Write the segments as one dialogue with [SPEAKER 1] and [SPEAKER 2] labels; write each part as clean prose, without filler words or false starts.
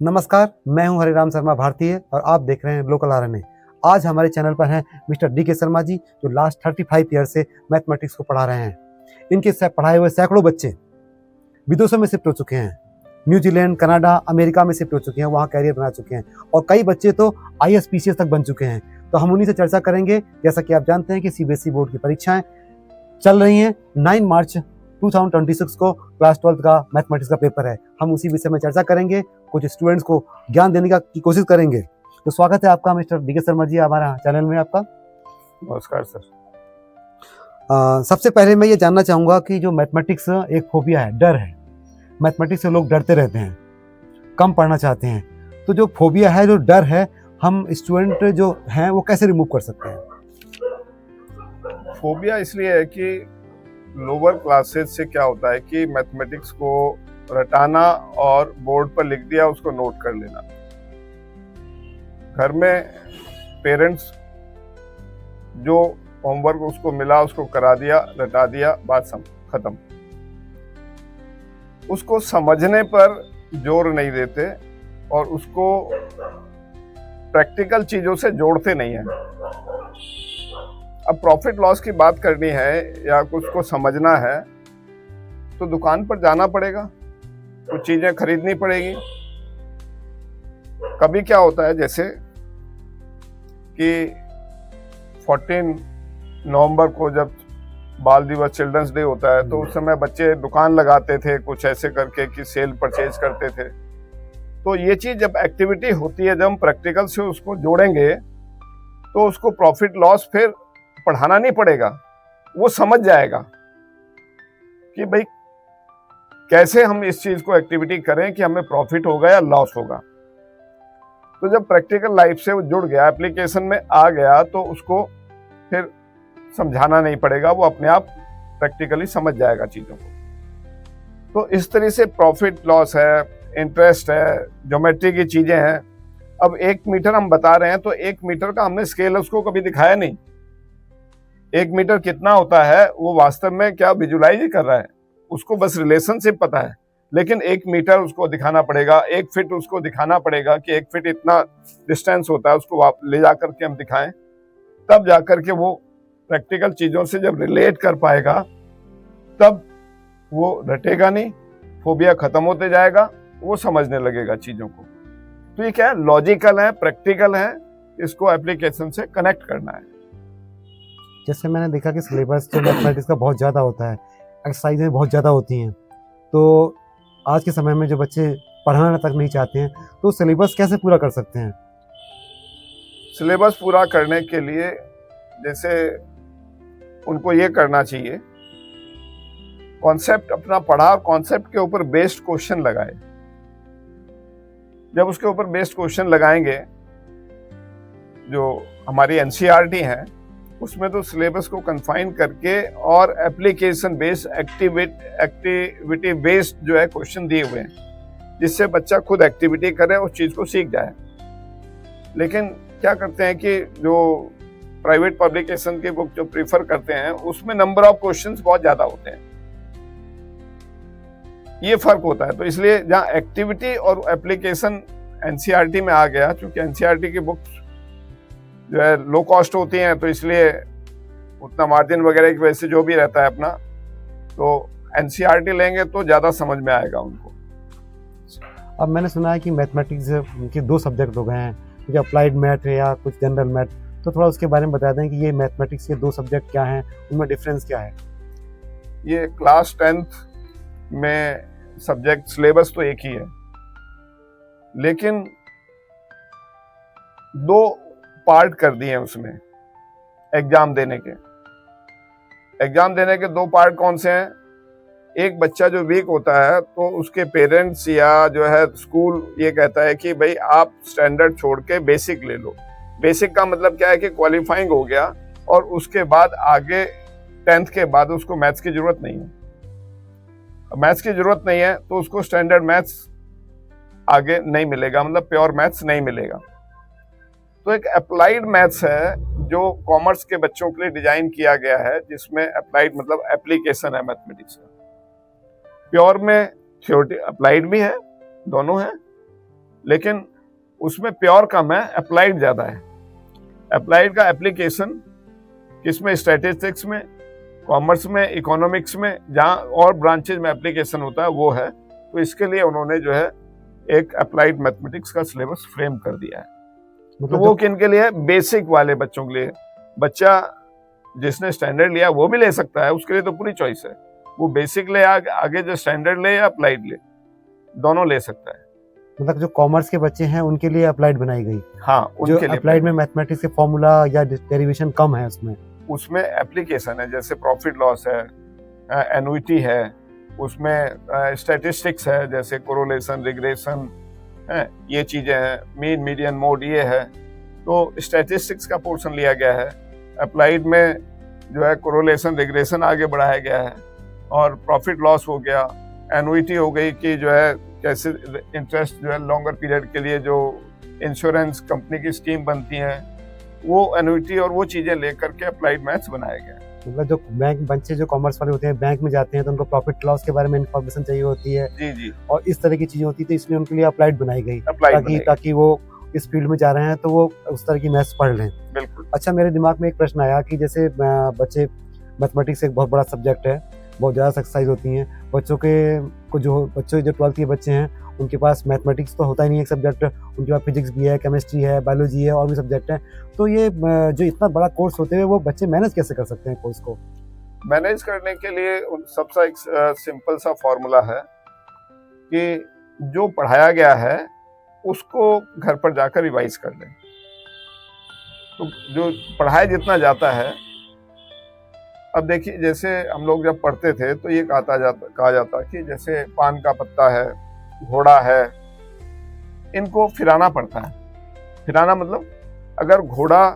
[SPEAKER 1] नमस्कार, मैं हूं हरिराम शर्मा भारतीय और आप देख रहे हैं लोकल आरएनए। आज हमारे चैनल पर हैं मिस्टर डी.के. शर्मा जी, जो लास्ट 35 ईयर से मैथमेटिक्स को पढ़ा रहे हैं। इनके पढ़ाए हुए सैकड़ों बच्चे विदेशों में शिफ्ट हो चुके हैं, न्यूजीलैंड, कनाडा, अमेरिका में शिफ्ट हो चुके हैं, वहाँ कैरियर बना चुके हैं और कई बच्चे तो IAS PCS तक बन चुके हैं। तो हम उन्हीं से चर्चा करेंगे। जैसा कि आप जानते हैं कि CBSE बोर्ड की परीक्षाएं चल रही हैं। 9 मार्च 2026 को क्लास 12th का मैथमेटिक्स का पेपर है। हम उसी विषय में चर्चा करेंगे, कुछ स्टूडेंट्स को ज्ञान देने की कोशिश करेंगे। तो स्वागत है आपका मिस्टर डी.के. शर्मा जी हमारा चैनल में। आपका
[SPEAKER 2] नमस्कार सर।
[SPEAKER 1] सबसे पहले मैं ये जानना चाहूँगा कि जो मैथमेटिक्स एक फोबिया है, डर है, मैथमेटिक्स से लोग डरते रहते हैं, कम पढ़ना चाहते हैं। तो जो फोबिया है, जो डर है, हम स्टूडेंट जो हैं वो कैसे रिमूव कर सकते हैं?
[SPEAKER 2] फोबिया इसलिए है कि लोअर क्लासेस से क्या होता है कि मैथमेटिक्स को रटाना और बोर्ड पर लिख दिया, उसको नोट कर लेना। घर में पेरेंट्स जो होमवर्क उसको मिला उसको करा दिया, रटा दिया, बात खत्म। उसको समझने पर जोर नहीं देते और उसको प्रैक्टिकल चीजों से जोड़ते नहीं हैं। अब प्रॉफिट लॉस की बात करनी है या कुछ को समझना है तो दुकान पर जाना पड़ेगा, कुछ चीजें खरीदनी पड़ेगी। कभी क्या होता है जैसे कि 14 नवंबर को जब बाल दिवस, चिल्ड्रंस डे होता है, तो उस समय बच्चे दुकान लगाते थे कुछ ऐसे करके कि सेल परचेज करते थे। तो ये चीज जब एक्टिविटी होती है, जब हम प्रैक्टिकल से उसको जोड़ेंगे तो उसको प्रॉफिट लॉस फिर पढ़ाना नहीं पड़ेगा, वो समझ जाएगा कि भाई कैसे हम इस चीज को एक्टिविटी करें कि हमें प्रॉफिट होगा या लॉस होगा। तो जब प्रैक्टिकल लाइफ से वो जुड़ गया, एप्लीकेशन में आ गया, तो उसको फिर समझाना नहीं पड़ेगा, वो अपने आप प्रैक्टिकली समझ जाएगा चीजों को। तो इस तरह से प्रॉफिट लॉस है, इंटरेस्ट है, ज्योमेट्री की चीजें हैं। अब 1 मीटर हम बता रहे हैं तो 1 मीटर का हमने स्केल उसको कभी दिखाया नहीं। 1 मीटर कितना होता है वो वास्तव में क्या विजुलाइज ही कर रहा है, उसको बस रिलेशनशिप पता है। लेकिन 1 मीटर उसको दिखाना पड़ेगा, 1 फीट उसको दिखाना पड़ेगा कि 1 फीट इतना डिस्टेंस होता है, उसको ले जा करके हम दिखाएं, तब जाकर के वो प्रैक्टिकल चीजों से जब रिलेट कर पाएगा तब वो रटेगा नहीं, फोबिया खत्म होते जाएगा, वो समझने लगेगा चीजों को। तो ये क्या है, लॉजिकल है, प्रैक्टिकल है, इसको एप्लीकेशन से कनेक्ट करना है।
[SPEAKER 1] जैसे मैंने देखा कि सिलेबस जो मैथमेटिक्स का बहुत ज़्यादा होता है, एक्सरसाइजें बहुत ज़्यादा होती हैं, तो आज के समय में जो बच्चे पढ़ना तक नहीं चाहते हैं, तो सिलेबस कैसे पूरा कर सकते हैं?
[SPEAKER 2] सिलेबस पूरा करने के लिए जैसे उनको ये करना चाहिए, कॉन्सेप्ट अपना पढ़ा और कॉन्सेप्ट के ऊपर बेस्ड क्वेश्चन लगाए। जब उसके ऊपर बेस्ड क्वेश्चन लगाएंगे, जो हमारी NCERT है उसमें तो सिलेबस को कंफाइन करके और एप्लीकेशन बेस्ड, एक्टिविटी बेस्ड जो है क्वेश्चन दिए हुए हैं, जिससे बच्चा खुद एक्टिविटी करे, उस चीज को सीख जाए। लेकिन क्या करते हैं कि जो प्राइवेट पब्लिकेशन की बुक जो प्रीफर करते हैं उसमें नंबर ऑफ क्वेश्चंस बहुत ज्यादा होते हैं, ये फर्क होता है। तो इसलिए जहाँ एक्टिविटी और एप्लीकेशन NCERT में आ गया, क्योंकि NCERT की बुक्स जो है लो कॉस्ट होती हैं, तो इसलिए उतना मार्जिन वगैरह की वजह से जो भी रहता है अपना, तो NCERT लेंगे तो ज़्यादा समझ में आएगा उनको।
[SPEAKER 1] अब मैंने सुना है कि मैथमेटिक्स के 2 सब्जेक्ट हो गए हैं, कुछ अप्लाइड मैथ है या कुछ जनरल मैथ, तो थोड़ा उसके बारे में बता दें कि ये मैथमेटिक्स के 2 सब्जेक्ट क्या हैं, उनमें डिफरेंस क्या है?
[SPEAKER 2] ये क्लास 10th में सब्जेक्ट सिलेबस तो एक ही है, लेकिन 2 पार्ट कर दिए हैं उसमें एग्जाम देने के। 2 पार्ट कौन से हैं? एक बच्चा जो वीक होता है तो उसके पेरेंट्स या जो है स्कूल ये कहता है कि भाई आप स्टैंडर्ड छोड़ के बेसिक ले लो। बेसिक का मतलब क्या है कि क्वालिफाइंग हो गया और उसके बाद आगे 10th के बाद उसको मैथ्स की जरूरत नहीं है। मैथ्स की जरूरत नहीं है तो उसको स्टैंडर्ड मैथ्स आगे नहीं मिलेगा, मतलब प्योर मैथ्स नहीं मिलेगा। तो एक अप्लाइड मैथ्स है जो कॉमर्स के बच्चों के लिए डिजाइन किया गया है, जिसमें अप्लाइड मतलब एप्लीकेशन है मैथमेटिक्स का। प्योर में थ्योरी अप्लाइड भी है, दोनों है, लेकिन उसमें प्योर कम है, अप्लाइड ज़्यादा है। अप्लाइड का एप्लीकेशन किसमें, स्टैटिस्टिक्स में, कॉमर्स में, इकोनॉमिक्स में, जहाँ और ब्रांचेज में एप्लीकेशन होता है वो है। तो इसके लिए उन्होंने जो है एक अप्लाइड मैथमेटिक्स का सिलेबस फ्रेम कर दिया है। तो वो किन के लिए, बेसिक वाले बच्चों के लिए। बच्चा जिसने स्टैंडर्ड लिया वो भी ले सकता है, उसके लिए तो पूरी चॉइस है। वो बेसिक ले आगे जो स्टैंडर्ड ले या अप्लाइड ले, दोनों ले सकता है।
[SPEAKER 1] मतलब जो कॉमर्स के बच्चे हैं उनके लिए अप्लाइड बनाई गई।
[SPEAKER 2] हाँ,
[SPEAKER 1] जो
[SPEAKER 2] उनके लिए
[SPEAKER 1] अप्लाइड में मैथमेटिक्स के फॉर्मूला या डेरिवेशन कम है
[SPEAKER 2] उसमें एप्लीकेशन है, जैसे प्रॉफिट लॉस है, एनुइटी है, उसमें स्टैटिस्टिक्स है, जैसे कोरिलेशन, रिग्रेशन है, ये चीजें हैं, मीन, मीडियन, मोड, ये है। तो स्टैटिस्टिक्स का पोर्शन लिया गया है। अप्लाइड में जो है कोरिलेशन, रिग्रेशन आगे बढ़ाया गया है, और प्रॉफिट लॉस हो गया, एनुइटी हो गई कि जो है कैसे इंटरेस्ट जो है लॉन्गर पीरियड के लिए जो इंश्योरेंस कंपनी की स्कीम बनती है, वो एनुइटी और वो चीजें लेकर के अप्लाइड मैथ्स बनाया गया है।
[SPEAKER 1] मतलब जो बैंक बच्चे जो कॉमर्स वाले होते हैं बैंक में जाते हैं तो उनको प्रॉफिट लॉस के बारे में इन्फॉर्मेशन चाहिए होती है।
[SPEAKER 2] जी जी।
[SPEAKER 1] और इस तरह की चीजें होती है, तो इसलिए उनके लिए अप्लाइड बनाई गई,
[SPEAKER 2] अप्लाइड
[SPEAKER 1] ताकि वो इस फील्ड में जा रहे हैं तो वो उस तरह की मैथ्स पढ़ लें।
[SPEAKER 2] बिल्कुल।
[SPEAKER 1] अच्छा, मेरे दिमाग में एक प्रश्न आया कि जैसे बच्चे, मैथमेटिक्स एक बहुत बड़ा सब्जेक्ट है, बहुत ज़्यादा एक्सरसाइज होती हैं बच्चों जो 12th के बच्चे हैं उनके पास मैथमेटिक्स तो होता ही नहीं एक सब्जेक्ट, उनके पास फिजिक्स भी है, केमिस्ट्री है, बायोलॉजी है और भी सब्जेक्ट हैं। तो ये जो इतना बड़ा कोर्स होते हुए वो बच्चे मैनेज कैसे कर सकते हैं कोर्स को?
[SPEAKER 2] मैनेज करने के लिए सबसे एक सिंपल सा फॉर्मूला है कि जो पढ़ाया गया है उसको घर पर जाकर रिवाइज कर लें। तो जो पढ़ाया जितना जाता है, अब देखिए जैसे हम लोग जब पढ़ते थे तो ये कहा जाता कि जैसे पान का पत्ता है, घोड़ा है, इनको फिराना पड़ता है। फिराना मतलब अगर घोड़ा,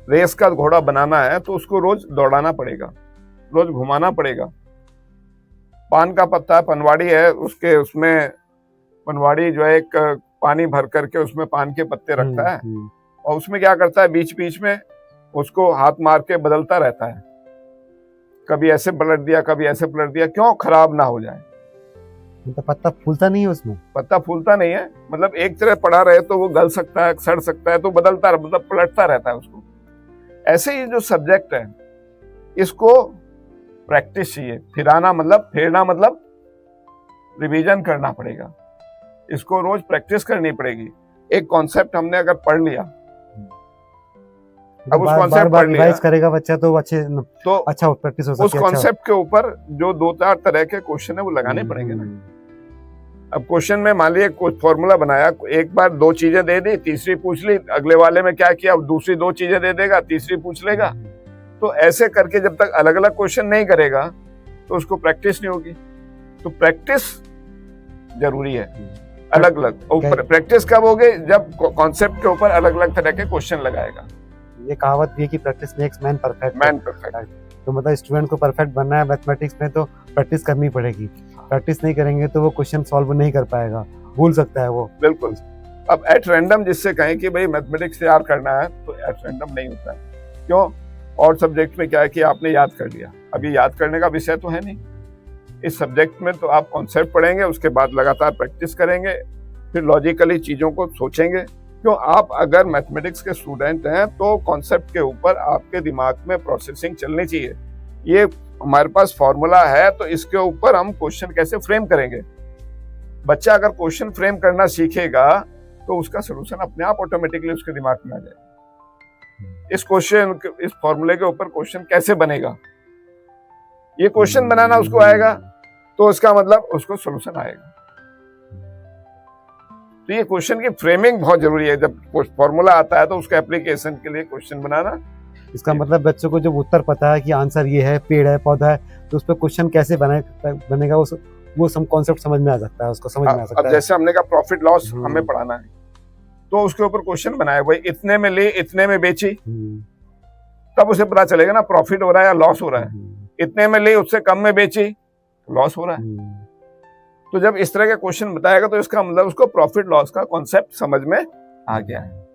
[SPEAKER 2] रेस का घोड़ा बनाना है तो उसको रोज दौड़ाना पड़ेगा, रोज घुमाना पड़ेगा। पान का पत्ता, पनवाड़ी है, उसमें पनवाड़ी जो है एक पानी भर करके उसमें पान के पत्ते रखता है, और उसमें क्या करता है, बीच बीच में उसको हाथ मार के बदलता रहता है, कभी ऐसे पलट दिया, कभी ऐसे पलट दिया, क्यों, खराब ना हो जाए।
[SPEAKER 1] तो पत्ता फूलता नहीं है उसमें?
[SPEAKER 2] पत्ता फूलता नहीं है, मतलब एक तरह पड़ा रहे तो वो गल सकता है, सड़ सकता है, तो बदलता, मतलब पलटता रहता है उसको। ऐसे ही जो सब्जेक्ट है इसको प्रैक्टिस चाहिए। फिराना मतलब, फेरना मतलब रिवीजन करना पड़ेगा, इसको रोज प्रैक्टिस करनी पड़ेगी। एक कॉन्सेप्ट हमने अगर पढ़ लिया, अब उस कॉन्सेप्ट पढ़ लिया,
[SPEAKER 1] रिवाइज करेगा बच्चा तो अच्छा प्रैक्टिस हो सकती है।
[SPEAKER 2] उस कॉन्सेप्ट के ऊपर जो 2-4 तरह के क्वेश्चन है वो लगाने पड़ेंगे ना। अब क्वेश्चन में मान लीजिए कुछ फॉर्मूला बनाया, एक बार 2 चीजें दे दी, तीसरी पूछ ली, अगले वाले में क्या किया, अब दूसरी 2 चीजें दे देगा, तीसरी पूछ लेगा। तो ऐसे करके जब तक अलग अलग क्वेश्चन नहीं करेगा तो उसको प्रैक्टिस नहीं होगी। तो प्रैक्टिस जरूरी है, अलग अलग। प्रैक्टिस कब होगी, जब कॉन्सेप्ट के ऊपर अलग अलग तरह के क्वेश्चन लगाएगा।
[SPEAKER 1] ये कहावत भी है कि प्रैक्टिस मेक्स मैन परफेक्ट। तो मतलब स्टूडेंट को परफेक्ट बनना है मैथमेटिक्स में तो प्रैक्टिस करनी पड़ेगी। प्रैक्टिस नहीं करेंगे तो वो क्वेश्चन सॉल्व नहीं कर पाएगा, भूल सकता है वो।
[SPEAKER 2] बिल्कुल। अब एट रैंडम जिससे कहें कि भाई मैथमेटिक्स तैयार करना है, तो एट रैंडम नहीं होता है। क्यों? और सब्जेक्ट में क्या है कि आपने याद कर लिया, अब ये याद करने का विषय तो है नहीं। इस सब्जेक्ट में तो आप कॉन्सेप्ट पढ़ेंगे, उसके बाद लगातार प्रैक्टिस करेंगे, फिर लॉजिकली चीजों को सोचेंगे। क्यों? आप अगर मैथमेटिक्स के स्टूडेंट हैं तो कॉन्सेप्ट के ऊपर आपके दिमाग में प्रोसेसिंग चलनी चाहिए। ये हमारे पास फॉर्मूला है तो इसके ऊपर हम क्वेश्चन कैसे फ्रेम करेंगे। बच्चा अगर क्वेश्चन फ्रेम करना सीखेगा तो उसका सलूशन अपने आप ऑटोमेटिकली उसके दिमाग में आ जाएगा। इस फॉर्मूले के ऊपर क्वेश्चन कैसे बनेगा, ये क्वेश्चन बनाना उसको आएगा तो इसका मतलब उसको सलूशन आएगा। तो ये क्वेश्चन की फ्रेमिंग बहुत जरूरी है। जब फॉर्मूला आता है तो उसके एप्लीकेशन के लिए क्वेश्चन बनाना।
[SPEAKER 1] इसका मतलब बच्चों को जब उत्तर पता है कि आंसर ये है, पेड़ है, पौधा है, तो उस पर क्वेश्चन कैसे बनेगा वो सब कॉन्सेप्ट समझ में आ सकता है, उसको समझ में आ सकता है।
[SPEAKER 2] अब जैसे हमने कहा प्रॉफिट लॉस हमें पढ़ाना है, तो उसके ऊपर क्वेश्चन बनाया, भाई इतने में ली, इतने में बेची, तब उसे पता चलेगा ना प्रॉफिट हो रहा है या लॉस हो रहा है। इतने में ली, उससे कम में बेची, लॉस हो रहा है। तो जब इस तरह के क्वेश्चन बताएगा तो इसका मतलब उसको प्रॉफिट लॉस का कॉन्सेप्ट समझ में आ गया है।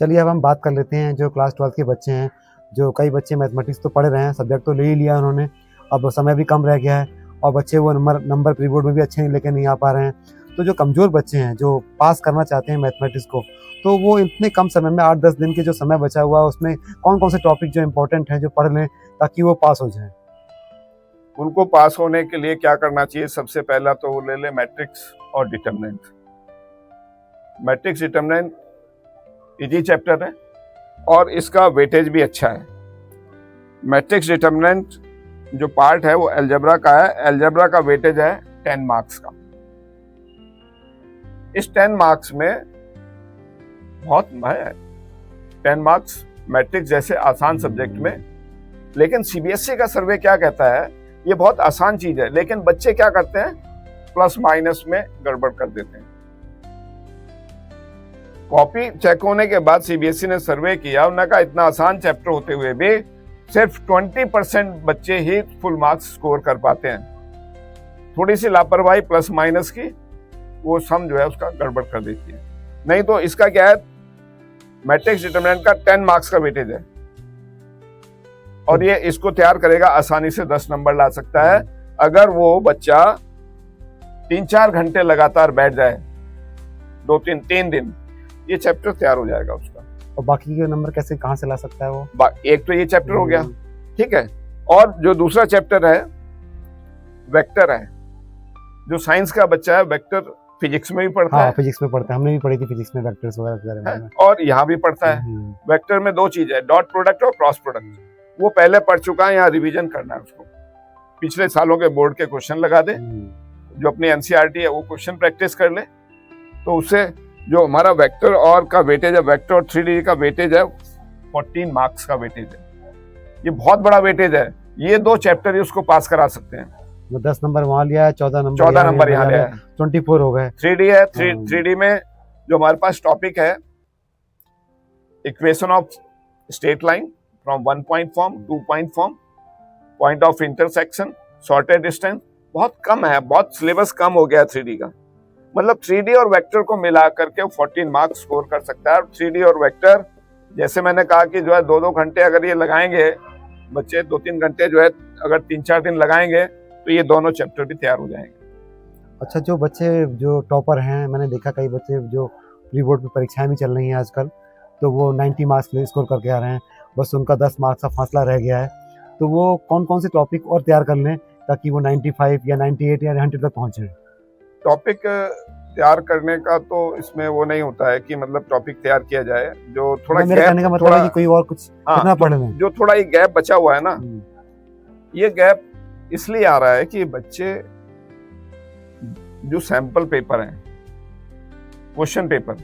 [SPEAKER 1] चलिए अब हम बात कर लेते हैं जो क्लास 12 के बच्चे हैं, जो कई बच्चे मैथमेटिक्स तो पढ़ रहे हैं, सब्जेक्ट तो ले ही लिया उन्होंने, अब समय भी कम रह गया है और बच्चे वो नंबर प्री बोर्ड में भी अच्छे लेके नहीं आ पा रहे हैं। तो जो कमज़ोर बच्चे हैं जो पास करना चाहते हैं मैथमेटिक्स को, तो वो इतने कम समय में 8-10 दिन के जो समय बचा हुआ है उसमें कौन कौन से टॉपिक जो इम्पोर्टेंट हैं जो पढ़ लें ताकि वो पास हो जाएं?
[SPEAKER 2] उनको पास होने के लिए क्या करना चाहिए? सबसे पहला तो वो ले ले मैट्रिक्स और determinant. Matrix determinant easy chapter है और इसका वेटेज भी अच्छा है। मैट्रिक्स डिटरमिनेंट जो पार्ट है वो अलजेब्रा का है। अलजेब्रा का वेटेज है 10 मार्क्स का। इस 10 मार्क्स में बहुत है 10 मार्क्स मैट्रिक्स जैसे आसान सब्जेक्ट में। लेकिन सीबीएसई का सर्वे क्या कहता है, ये बहुत आसान चीज है, लेकिन बच्चे क्या करते हैं, प्लस माइनस में गड़बड़ कर देते हैं। कॉपी चेक होने के बाद सीबीएसई ने सर्वे किया, उन्होंने कहा इतना आसान चैप्टर होते हुए भी सिर्फ 20% बच्चे ही फुल मार्क्स स्कोर कर पाते हैं। थोड़ी सी लापरवाही प्लस माइनस की वो सम जो है उसका गड़बड़ कर देती है। नहीं तो इसका क्या है, मैट्रिक्स डिटरमिनेंट का 10 मार्क्स का वेटेज है और ये इसको तैयार करेगा, आसानी से 10 नंबर ला सकता है अगर वो बच्चा 3-4 घंटे लगातार बैठ जाए, 2-3 दिन, ये चैप्टर तैयार हो जाएगा उसका।
[SPEAKER 1] और बाकी के नंबर कैसे कहाँ से ला सकता है वो?
[SPEAKER 2] एक तो ये चैप्टर हो गया, ठीक है। और जो दूसरा चैप्टर है वेक्टर है, जो साइंस का बच्चा है वेक्टर फिजिक्स में भी पढ़ता है।
[SPEAKER 1] फिजिक्स में पढ़ता है, हमने भी पढ़ी थी फिजिक्स में वेक्टर्स वगैरह,
[SPEAKER 2] और यहाँ भी पढ़ता है। वेक्टर में 2 चीज है, डॉट प्रोडक्ट और क्रॉस प्रोडक्ट। वो पहले पढ़ चुका है, यहाँ रिवीजन करना है उसको। पिछले सालों के बोर्ड के क्वेश्चन लगा दे, जो अपनी एनसीईआरटी है वो क्वेश्चन प्रैक्टिस कर ले, तो उससे जो हमारा वेक्टर और का वेटेज है, वेक्टर और 3D का वेटेज है 14 मार्क्स का वेटेज है। ये बहुत बड़ा वेटेज है। ये 2 चैप्टर ही उसको पास करा सकते हैं।
[SPEAKER 1] 10 नंबर वहां लिया है, 14 नंबर
[SPEAKER 2] यहाँ लिया है,
[SPEAKER 1] 24 हो गए।
[SPEAKER 2] 3D है, 3D में जो हमारे पास टॉपिक है, equation of straight line from 1 point form, 2 point form, point of intersection, shorted distance, बहुत कम है, बहुत सिलेबस कम हो गया है 3D का। मतलब 3D और वेक्टर को मिला करके 14 मार्क्स स्कोर कर सकता है। और 3D और वेक्टर जैसे मैंने कहा कि जो है 2-2 घंटे अगर ये लगाएंगे बच्चे, 2-3 घंटे जो है अगर 3-4 दिन लगाएंगे तो ये दोनों चैप्टर भी तैयार हो जाएंगे।
[SPEAKER 1] अच्छा, जो बच्चे जो टॉपर हैं, मैंने देखा कई बच्चे जो प्री बोर्ड की परीक्षाएं भी चल रही हैं आजकल, तो वो 90 मार्क्स स्कोर करके आ रहे हैं, बस उनका 10 मार्क्स का फासला रह गया है। तो वो कौन कौन से टॉपिक और तैयार कर लें ताकि वो 95 या 98 या 100 तक पहुँचे?
[SPEAKER 2] टॉपिक तैयार करने का तो इसमें वो नहीं होता है कि मतलब टॉपिक तैयार किया जाए, जो थोड़ा
[SPEAKER 1] मेरे कहने का मतलब है कि कोई और कुछ कितना पढ़ लें।
[SPEAKER 2] जो थोड़ा ये गैप बचा हुआ है ना, ये गैप इसलिए आ रहा है कि बच्चे जो सैंपल पेपर हैं, क्वेश्चन पेपर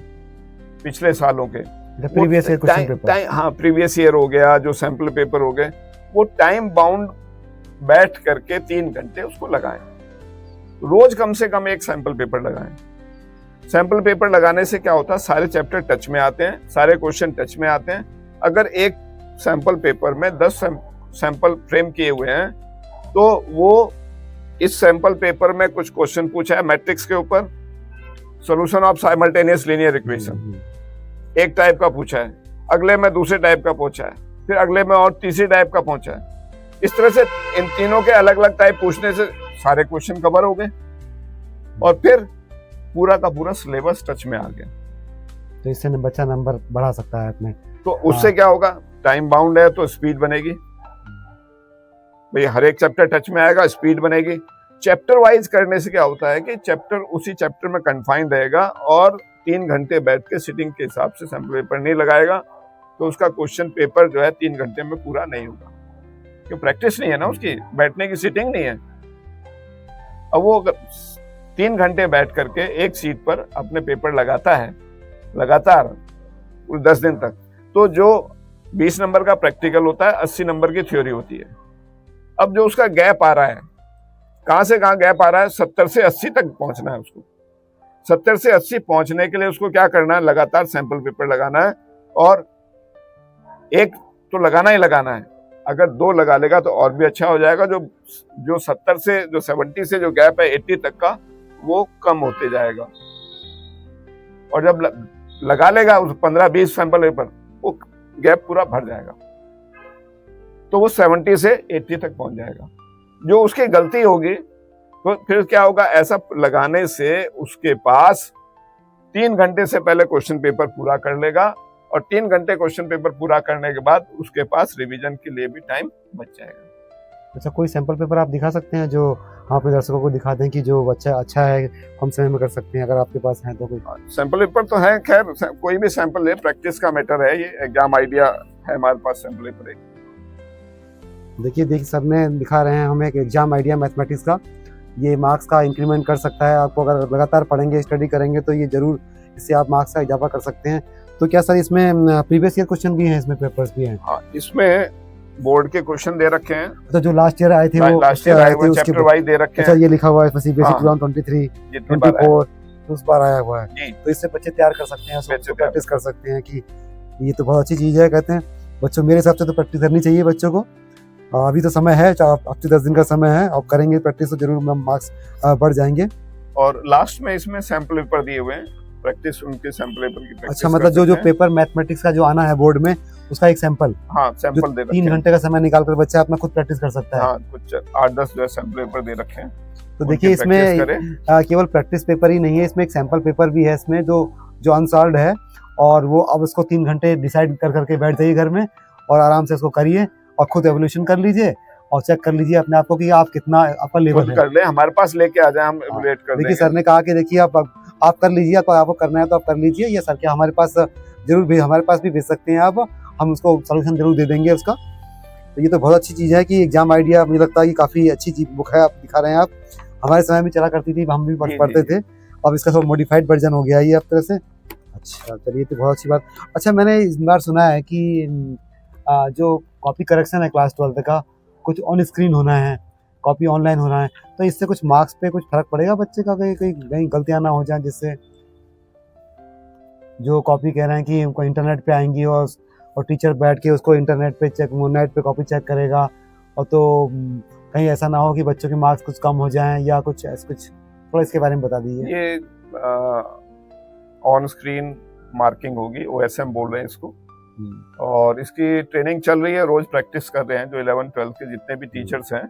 [SPEAKER 2] पिछले सालों के,
[SPEAKER 1] प्रीवियस ईयर क्वेश्चन पेपर,
[SPEAKER 2] हाँ प्रीवियस ईयर हो गया, जो सैंपल पेपर हो गए, वो टाइम बाउंड बैठ करके 3 घंटे उसको लगाएं। रोज कम से कम एक सैंपल पेपर लगाएं। सैंपल पेपर लगाने से क्या होता है, सारे चैप्टर टच में आते हैं, सारे क्वेश्चन टच में आते हैं। अगर एक सैंपल पेपर में 10 सैंपल फ्रेम किए हुए हैं, तो वो इस सैंपल पेपर में कुछ क्वेश्चन पूछा है मैट्रिक्स के ऊपर, solution of simultaneous linear equation एक टाइप का पूछा है, अगले में दूसरे टाइप का पूछा है, फिर अगले में और तीसरी टाइप का पूछा है। इस तरह से इन तीनों के अलग अलग टाइप पूछने से सारे क्वेश्चन कवर हो गए और फिर पूरा का पूरा सिलेबस टच में आ गया।
[SPEAKER 1] तो इससे बच्चा नंबर बढ़ा सकता है अपने।
[SPEAKER 2] तो उससे क्या होगा, टाइम बाउंड है तो स्पीड बनेगी भाई, हर एक चैप्टर टच में आएगा, स्पीड बनेगी। चैप्टर वाइज करने से क्या होता है कि चैप्टर उसी चैप्टर में कन्फाइंड रहेगा और 3 घंटे बैठ के सिटिंग के हिसाब से सैंपल पेपर नहीं लगाएगा, तो उसका क्वेश्चन पेपर जो है 3 घंटे में पूरा नहीं होगा, क्योंकि प्रैक्टिस नहीं है ना, उसकी बैठने की सिटिंग नहीं है। अब वो 3 घंटे बैठ करके एक सीट पर अपने पेपर लगाता है लगातार 10 दिन तक, तो जो 20 नंबर का प्रैक्टिकल होता है, 80 नंबर की थ्योरी होती है। अब जो उसका गैप आ रहा है, कहां से कहां गैप आ रहा है, 70 से 80 तक पहुंचना है उसको। 70 से 80 पहुंचने के लिए उसको क्या करना है, लगातार सैंपल पेपर लगाना है, और एक तो लगाना ही लगाना है। अगर 2 लगा लेगा तो और भी अच्छा हो जाएगा। जो 70 से जो 70 से जो गैप है 80 तक का, वो कम होते जाएगा। और जब लगा लेगा उस 15-20 सैंपल पेपर, वो गैप पूरा भर जाएगा, तो वो 70 से 80 तक पहुंच जाएगा। जो उसकी गलती होगी तो फिर क्या होगा, ऐसा लगाने से उसके पास 3 घंटे से पहले क्वेश्चन पेपर पूरा कर लेगा और 3 घंटे क्वेश्चन पेपर पूरा करने के बाद उसके पास रिवीजन के लिए भी टाइम बच जाएगा।
[SPEAKER 1] अच्छा, कोई सैंपल पेपर आप दिखा सकते हैं जो हम अपने दर्शकों को दिखा दें कि जो बच्चा अच्छा है कम समय में कर सकते हैं, अगर आपके पास है तो कोई?
[SPEAKER 2] सैंपल पेपर तो है, खैर कोई भी सैंपल ले, प्रैक्टिस का मैटर है, ये एग्जाम आइडिया है हमारे पास सैंपल पेपर।
[SPEAKER 1] देखिए सर ने दिखा रहे हैं हमें एक एग्जाम आइडिया मैथमेटिक्स का। ये मार्क्स का इंक्रीमेंट कर सकता है आपको, अगर लगातार पढ़ेंगे स्टडी करेंगे तो ये जरूर इससे आप मार्क्स का इजाफा कर सकते हैं। तो क्या सर इसमें प्रीवियस ईयर क्वेश्चन भी हैं, इसमें पेपर्स भी हैं?
[SPEAKER 2] हाँ, इसमें बोर्ड के क्वेश्चन दे रखे हैं।
[SPEAKER 1] तो जो लास्ट ईयर आए थे वो
[SPEAKER 2] लास्ट ईयर आए हुए चैप्टर वाइज दे रखे हैं।
[SPEAKER 1] अच्छा, ये लिखा हुआ है इसमें बेसिक 2023 24 उस बार आया हुआ है, तो इससे बच्चे तैयार कर सकते हैं, प्रैक्टिस कर सकते हैं कि ये तो बहुत अच्छी चीज है। कहते हैं बच्चों, मेरे हिसाब से तो प्रैक्टिस करनी चाहिए बच्चों को। अभी तो समय है, हफ्ते 10 दिन का समय है, आप करेंगे प्रैक्टिस तो जरूर मार्क्स बढ़ जाएंगे।
[SPEAKER 2] और लास्ट में इसमें सैंपल पेपर दिए हुए हैं, प्रैक्टिस उनके सैंपल पेपर की प्रैक्टिस।
[SPEAKER 1] अच्छा, मतलब जो पेपर मैथमेटिक्स का जो आना है बोर्ड में उसका एक सैंपल,
[SPEAKER 2] हाँ सैंपल दे रखे हैं।
[SPEAKER 1] 3 घंटे का समय निकाल कर बच्चा अपना खुद प्रैक्टिस कर सकता है।
[SPEAKER 2] हाँ, कुछ 8-10 जो सैंपल पेपर दे रखे हैं।
[SPEAKER 1] तो देखिए इसमें केवल प्रैक्टिस पेपर ही नहीं है, इसमें एक सैंपल पेपर भी है इसमें जो अनसॉल्व्ड है, और वो अब उसको 3 घंटे डिसाइड करके बैठ जाइए घर में और आराम से इसको करिए और खुद एवोल्यूशन कर लीजिए और चेक कर लीजिए अपने आप को कि आप कितना अपर लेवल है।
[SPEAKER 2] कर ले, हमारे पास लेके आ जाए, हम एवोल्यूट कर देंगे।
[SPEAKER 1] देखिए सर ने कहा कि देखिए आप कर लीजिए, आपको करना है तो आप कर लीजिए, ये सर क्या हमारे पास जरूर हमारे पास भी भेज सकते हैं आप, हम उसको सोल्यूशन जरूर दे देंगे उसका। तो ये तो बहुत अच्छी चीज़ है कि एग्जाम आइडिया, मुझे लगता है कि काफ़ी अच्छी बुक है, आप दिखा रहे हैं आप। हमारे समय में चला करती थी, हम भी पढ़ते थे, अब इसका थोड़ा मॉडिफाइड वर्जन हो गया है ये अब तरह से। अच्छा चलिए, तो बहुत अच्छी बात। अच्छा, मैंने इस बार सुना है कि जो कॉपी करेक्शन है क्लास 12 का, कुछ ऑन स्क्रीन होना है, कॉपी ऑनलाइन होना है, तो इससे कुछ मार्क्स पे कुछ फर्क पड़ेगा बच्चे का? कहीं गलतियां ना हो जाए, जिससे जो कॉपी कह रहे हैं कि उनको इंटरनेट पे आएंगी और टीचर बैठ के उसको इंटरनेट पे नेट पे कॉपी चेक करेगा, और तो कहीं ऐसा ना हो कि बच्चों के मार्क्स कुछ कम हो जाएं या कुछ थोड़ा इसके बारे में बता दीजिए।
[SPEAKER 2] ये ऑन स्क्रीन मार्किंग होगी, OSM बोल रहे हैं इसको, और इसकी ट्रेनिंग चल रही है, रोज प्रैक्टिस कर रहे हैं। जो 11-12 के जितने भी टीचर्स हैं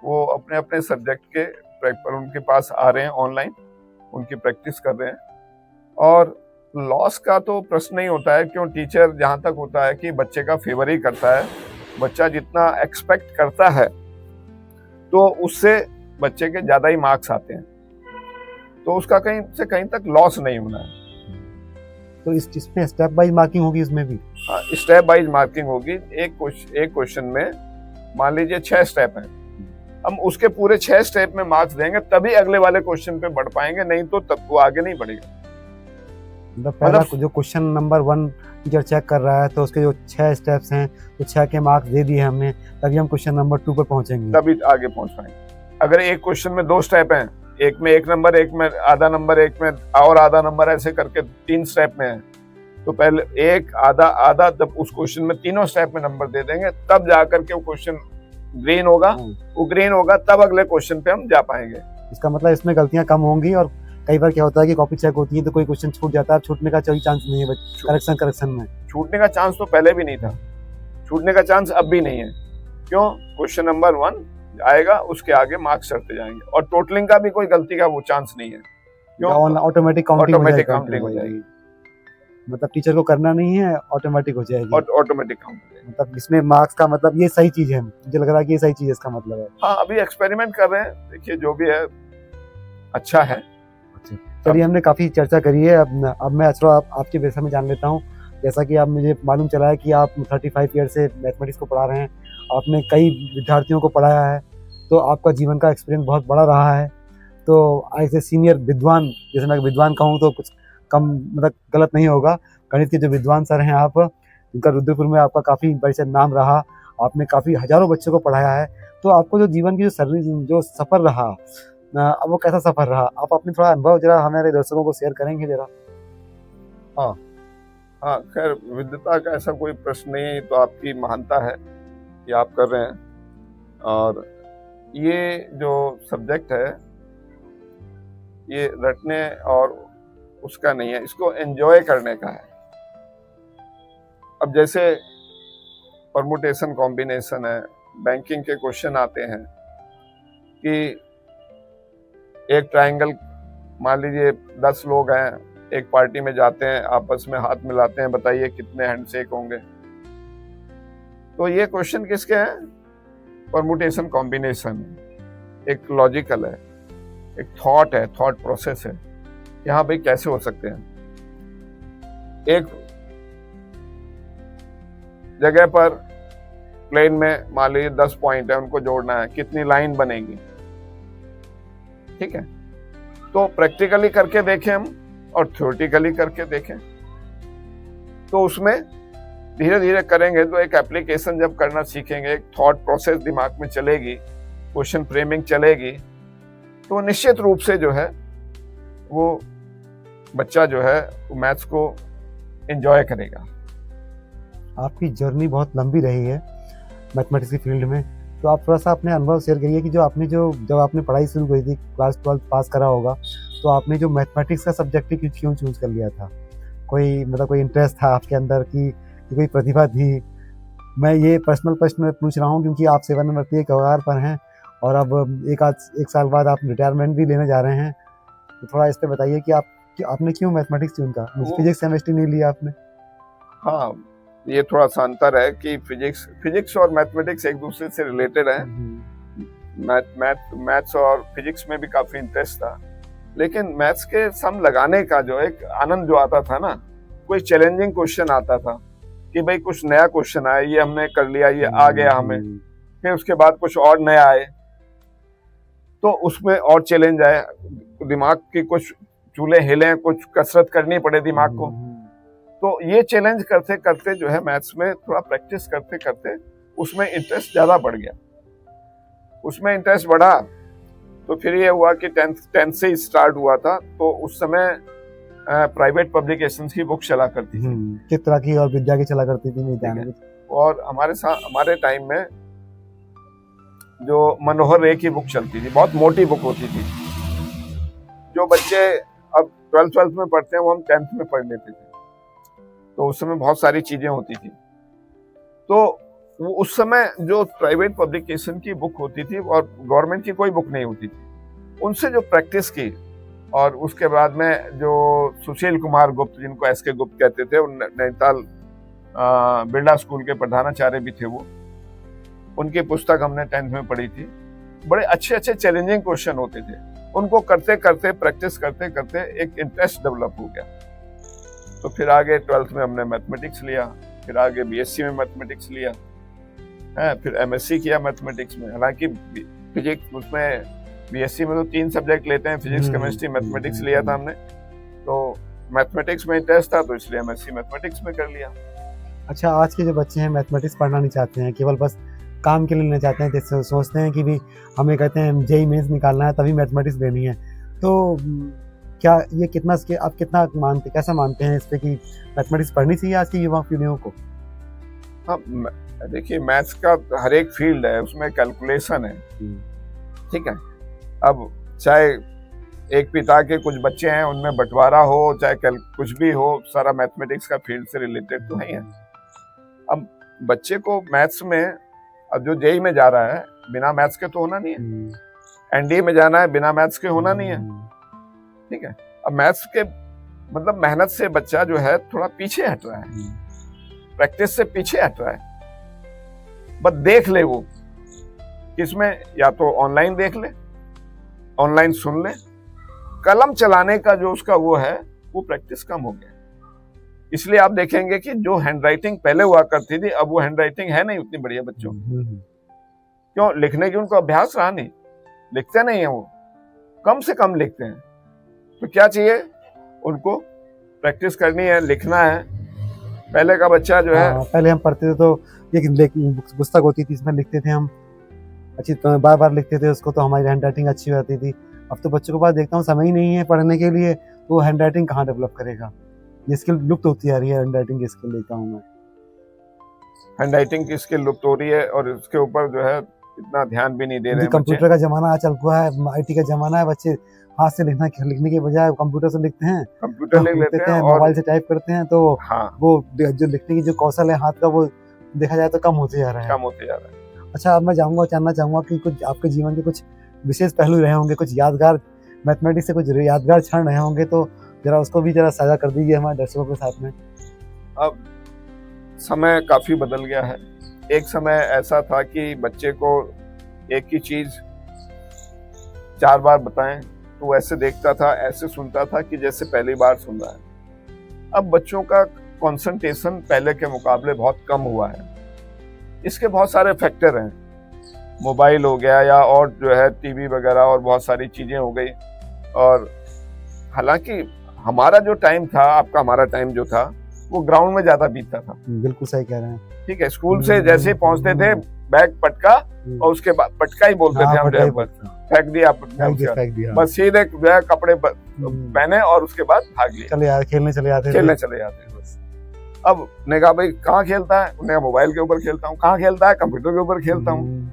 [SPEAKER 2] वो अपने अपने सब्जेक्ट के पर उनके पास आ रहे हैं ऑनलाइन, उनकी प्रैक्टिस कर रहे हैं। और लॉस का तो प्रश्न नहीं होता है, क्यों, टीचर जहाँ तक होता है कि बच्चे का फेवर ही करता है। बच्चा जितना एक्सपेक्ट करता है तो उससे बच्चे के ज़्यादा ही मार्क्स आते हैं, तो उसका कहीं से कहीं तक लॉस नहीं होना है।
[SPEAKER 1] तो इसमें स्टेप वाइज मार्किंग होगी, इसमें भी?
[SPEAKER 2] हाँ, स्टेप वाइज मार्किंग होगी। एक क्वेश्चन में मान लीजिए 6 स्टेप हैं, हम उसके पूरे 6 स्टेप में मार्क्स देंगे तभी अगले वाले क्वेश्चन पे बढ़ पाएंगे, नहीं तो तब वो आगे नहीं बढ़ेगा।
[SPEAKER 1] मतलब पहला जो क्वेश्चन नंबर 1 टीचर चेक कर रहा है तो उसके जो 6 स्टेप्स हैं, तो 6 के मार्क्स दे दिए हमने, तभी हम क्वेश्चन नंबर 2 पर पहुंचेंगे, तभी
[SPEAKER 2] आगे पहुंच पाएंगे। अगर एक क्वेश्चन में 2 स्टेप हैं, एक में 1 नंबर, एक में आधा नंबर, एक में और आधा नंबर, ऐसे करके 3 स्टेप में है, तो पहले एक आधा जब उस क्वेश्चन में तीनों स्टेप में नंबर दे देंगे, तब जाकर के वो क्वेश्चन ग्रीन होगा, वो ग्रीन होगा तब अगले क्वेश्चन पे हम जा पाएंगे।
[SPEAKER 1] इसका मतलब इसमें गलतियां कम होंगी, और कई बार क्या होता है कि कॉपी चेक होती है तो कोई क्वेश्चन छूट जाता है, छूटने का कोई चांस नहीं है करेक्शन में।
[SPEAKER 2] छूटने का चांस तो पहले भी नहीं था, छूटने का चांस अब भी नहीं है। क्यों? क्वेश्चन नंबर 1 आएगा, उसके आगे मार्क्स चढ़ते जाएंगे, और टोटलिंग का भी कोई गलती का वो चांस नहीं है। क्यों?
[SPEAKER 1] ऑटोमेटिक काउंटिंग हो जाएगी, मतलब टीचर को करना नहीं है, ऑटोमेटिक हो जाएगी,
[SPEAKER 2] ऑटोमेटिक काउंट।
[SPEAKER 1] मतलब इसमें मार्क्स का मतलब ये सही चीज है, मुझे लग रहा है कि ये सही चीज है, इसका मतलब है।
[SPEAKER 2] हाँ, अभी एक्सपेरिमेंट कर रहे हैं, देखिए जो भी है अच्छा है।
[SPEAKER 1] चलिए, हमने काफी चर्चा करी है, अब मैं थोड़ा आपके विषय में जान लेता हूँ। जैसा कि आप मुझे मालूम चला है कि आप 35 ईयर से मैथमेटिक्स को पढ़ा रहे हैं, आपने कई विद्यार्थियों को पढ़ाया है, तो आपका जीवन का एक्सपीरियंस बहुत बड़ा रहा है। तो ऐसे सीनियर विद्वान, जैसे मैं विद्वान कहूँ तो कुछ कम मतलब गलत नहीं होगा, गणित के जो विद्वान सर हैं आप, उनका रुद्रपुर में आपका काफ़ी बड़ा नाम रहा, आपने काफ़ी हजारों बच्चों को पढ़ाया है। तो आपको जो जीवन की जो सफ़र रहा, अब वो कैसा सफ़र रहा, आप अपने थोड़ा अनुभव जरा हमारे दर्शकों को शेयर करेंगे जरा?
[SPEAKER 2] हाँ, खैर विद्वता का ऐसा कोई प्रश्न नहीं, तो आपकी महानता है कि आप कर रहे हैं। और ये जो सब्जेक्ट है ये रटने और उसका नहीं है, इसको एंजॉय करने का है। अब जैसे परमुटेशन कॉम्बिनेशन है, बैंकिंग के क्वेश्चन आते हैं कि एक ट्रायंगल, मान लीजिए 10 लोग हैं, एक पार्टी में जाते हैं, आपस में हाथ मिलाते हैं, बताइए कितने हैंडशेक होंगे। तो ये क्वेश्चन किसके हैं? परमुटेशन कॉम्बिनेशन, एक लॉजिकल है, एक थॉट है, थॉट प्रोसेस है कि हाँ भाई कैसे हो सकते हैं। एक जगह पर प्लेन में मान लीजिए 10 पॉइंट है, उनको जोड़ना है, कितनी लाइन बनेगी, ठीक है। तो प्रैक्टिकली करके देखें हम और थ्योरेटिकली करके देखें, तो उसमें धीरे धीरे करेंगे तो एक एप्लीकेशन जब करना सीखेंगे, एक थॉट प्रोसेस दिमाग में चलेगी, क्वेश्चन फ्रेमिंग चलेगी, तो निश्चित रूप से जो है वो बच्चा जो है वो मैथ्स को एंजॉय करेगा।
[SPEAKER 1] आपकी जर्नी बहुत लंबी रही है मैथमेटिक्स की फील्ड में, तो आप थोड़ा सा अपने अनुभव शेयर करिए कि जब आपने पढ़ाई शुरू करी थी, क्लास 12 पास करा होगा, तो आपने जो मैथमेटिक्स का सब्जेक्ट ही क्यों चूज कर लिया था? कोई इंटरेस्ट था आपके अंदर कि कोई प्रतिभा थी? मैं ये पर्सनल प्रश्न पूछ रहा हूँ क्योंकि आप सेवानिवृत्ति के कगार पर हैं और अब एक साल बाद आप रिटायरमेंट भी लेने जा रहे हैं, तो थोड़ा इस पर बताइए कि आपने क्यों मैथमेटिक्स चुन का? फिजिक्स केमिस्ट्री नहीं लिया आपने?
[SPEAKER 2] हाँ, ये थोड़ा सा अंतर है कि फिजिक्स और मैथमेटिक्स एक दूसरे से रिलेटेड है। मैथ्स और फिजिक्स में भी काफी इंटरेस्ट था, लेकिन मैथ्स के सम लगाने का जो एक आनंद जो आता था ना, कोई चैलेंजिंग क्वेश्चन आता था कि भाई कुछ नया क्वेश्चन आया, ये हमने कर लिया, ये आ गया हमें, फिर उसके बाद कुछ और नया आए, तो उसमें और चैलेंज आए, दिमाग की कुछ चूल्हे हिले, कुछ कसरत करनी पड़े दिमाग को। तो ये चैलेंज करते करते जो है मैथ्स में थोड़ा प्रैक्टिस करते करते उसमें इंटरेस्ट ज्यादा बढ़ गया। उसमें इंटरेस्ट बढ़ा तो फिर ये हुआ कि 10th से ही स्टार्ट हुआ था, तो उस समय प्राइवेट पब्लिकेशंस की बुक चला करती थी।
[SPEAKER 1] किस तरह की और विद्या की चला करती थी?
[SPEAKER 2] और हमारे टाइम में जो मनोहर रे की बुक चलती थी, बहुत मोटी बुक होती थी, जो बच्चे अब 12th में पढ़ते हैं वो हम 10th में पढ़ लेते थे, तो उस समय बहुत सारी चीजें होती थी। तो वो उस समय जो प्राइवेट पब्लिकेशन की बुक होती थी और गवर्नमेंट की कोई बुक नहीं होती थी, उनसे जो प्रैक्टिस की, और उसके बाद में जो सुशील कुमार गुप्त, जिनको एसके गुप्त कहते थे, नैनीताल बिरला स्कूल के प्रधानाचार्य भी थे वो, उनकी पुस्तक हमने 10th में पढ़ी थी। बड़े अच्छे अच्छे चैलेंजिंग क्वेश्चन होते थे, उनको करते करते प्रैक्टिस करते करते एक इंटरेस्ट डेवलप हो गया। तो फिर आगे 12th में हमने मैथमेटिक्स लिया, फिर आगे बीएससी में मैथमेटिक्स लिया है, फिर एमएससी किया मैथमेटिक्स में। हालांकि फिजिक्स, उसमें बीएससी में तो 3 सब्जेक्ट लेते हैं, फिजिक्स केमिस्ट्री मैथमेटिक्स लिया था हमने, तो मैथमेटिक्स में इंटरेस्ट था तो इसलिए एमएससी मैथमेटिक्स में कर लिया।
[SPEAKER 1] अच्छा, आज के जो बच्चे हैं मैथमेटिक्स पढ़ना नहीं चाहते हैं, केवल बस काम के लिए लेना चाहते हैं, जैसे सोचते हैं कि भी हमें कहते हैं जेईई मेंस निकालना है तभी मैथमेटिक्स लेनी है, तो क्या ये आप कैसा मानते हैं इस पे कि मैथमेटिक्स पढ़नी चाहिए आज की युवा पीढ़ियों को?
[SPEAKER 2] हाँ, देखिए मैथ्स का हर एक फील्ड है, उसमें कैलकुलेशन है, ठीक है। अब चाहे एक पिता के कुछ बच्चे हैं, उनमें बंटवारा हो, चाहे कुछ भी हो, सारा मैथमेटिक्स का फील्ड से रिलेटेड तो नहीं है। अब बच्चे को मैथ्स में, अब जो जेईई में जा रहा है, बिना मैथ्स के तो होना नहीं है, एनडीए में जाना है, बिना मैथ्स के होना नहीं है, ठीक है। अब मैथ्स के मतलब मेहनत से बच्चा जो है थोड़ा पीछे हट रहा है, प्रैक्टिस से पीछे हट रहा है। बस देख ले वो, इसमें या तो ऑनलाइन देख ले, ऑनलाइन सुन ले, कलम चलाने का जो उसका वो है, वो प्रैक्टिस कम हो गया। इसलिए आप देखेंगे कि जो हैंडराइटिंग पहले हुआ करती थी, अब वो हैंडराइटिंग है नहीं उतनी बढ़िया बच्चों की। क्यों? लिखने की उनको अभ्यास रहा नहीं, लिखते नहीं है वो, कम से कम लिखते हैं। तो क्या चाहिए उनको? प्रैक्टिस करनी है, लिखना है। पहले का बच्चा जो है,
[SPEAKER 1] पहले हम पढ़ते थे तो एक पुस्तक होती थी, इसमें लिखते थे हम, अच्छी बार बार लिखते थे उसको, तो हमारी हैंडराइटिंग अच्छी होती थी। अब तो बच्चों के पास देखता हूँ समय ही नहीं है पढ़ने के लिए, तो वो हैंडराइटिंग कहाँ डेवलप करेगा? ये स्किल लुप्त होती आ रही है, हैंडराइटिंग की स्किल लेता हूँ मैं।
[SPEAKER 2] हैंडराइटिंग की स्किल लुप्त हो रही है और इसके ऊपर जो है इतना ध्यान भी नहीं दे रहे हैं।
[SPEAKER 1] कंप्यूटर का जमाना चल हुआ है, आईटी का जमाना है, बच्चे हाथ से लिखने के बजाय कंप्यूटर से लिखते हैं,
[SPEAKER 2] कंप्यूटर लिख लेते हैं,
[SPEAKER 1] मोबाइल से टाइप करते हैं, तो
[SPEAKER 2] हाँ,
[SPEAKER 1] वो जो लिखने की जो कौशल है हाथ का, वो देखा जाए तो कम होते जा रहा है। अच्छा, अब मैं जानना चाहूंगा कि कुछ आपके जीवन के कुछ विशेष पहलू रहे होंगे, कुछ यादगार मैथमेटिक्स से कुछ यादगार क्षण रहे होंगे, तो जरा उसको भी जरा साझा कर दीजिए हमारे दर्शकों के साथ में।
[SPEAKER 2] अब समय काफी बदल गया है। एक समय ऐसा था कि बच्चे को एक ही चीज 4 बार बताएं तो ऐसे देखता था, ऐसे सुनता था कि जैसे पहली बार सुन रहा है। अब बच्चों का कंसंट्रेशन पहले के मुकाबले बहुत कम हुआ है। इसके बहुत सारे फैक्टर हैं, मोबाइल हो गया या और जो है टीवी वगैरह और बहुत सारी चीजें हो गई। और हालांकि हमारा जो टाइम था, आपका हमारा टाइम जो था, वो ग्राउंड में ज्यादा बीतता था।
[SPEAKER 1] बिल्कुल सही कह रहे हैं।
[SPEAKER 2] ठीक है, स्कूल से जैसे ही पहनते थे बैग पटका, और उसके बाद पटका ही बोलते थे हम, फेंक दिया बस, सीधे कपड़े पहने और उसके बाद भाग लिए,
[SPEAKER 1] खेलने चले जाते
[SPEAKER 2] हैं बस। अब ने कहा भाई कहाँ खेलता है, उन्हें मोबाइल के ऊपर खेलता हूँ। कहाँ खेलता है, कंप्यूटर के ऊपर खेलता हूँ।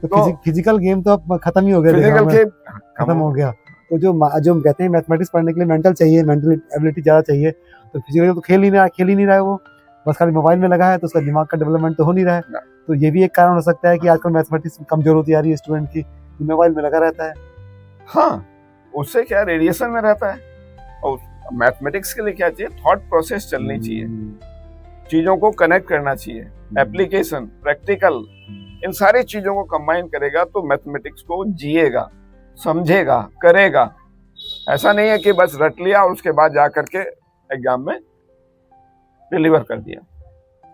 [SPEAKER 1] तो फिजिकल गेम तो अब खत्म ही हो गया,
[SPEAKER 2] फिजिकल गेम
[SPEAKER 1] खत्म हो गया। तो जो कहते हैं मैथमेटिक्स पढ़ने के लिए मेंटल चाहिए, मेंटल एबिलिटी ज्यादा चाहिए, तो फिजिकल गेम तो खेल ही नहीं रहा है वो, बस खाली मोबाइल में लगा है, तो उसका दिमाग का डेवलपमेंट तो हो नहीं रहा है। तो ये भी एक कारण हो सकता है कि आजकल मैथमेटिक्स कमजोर होती आ रही है स्टूडेंट की, मोबाइल में लगा रहता है।
[SPEAKER 2] हाँ, उससे क्या रेडिएशन में रहता है। और मैथमेटिक्स के लिए क्या चाहिए, थॉट प्रोसेस चलनी चाहिए, चीजों को कनेक्ट करना चाहिए, एप्लीकेशन, प्रैक्टिकल, इन सारी चीजों को कंबाइन करेगा तो मैथमेटिक्स को जिएगा, समझेगा, करेगा। ऐसा नहीं है कि बस रट लिया और उसके बाद जाकर के एग्जाम में डिलीवर कर दिया।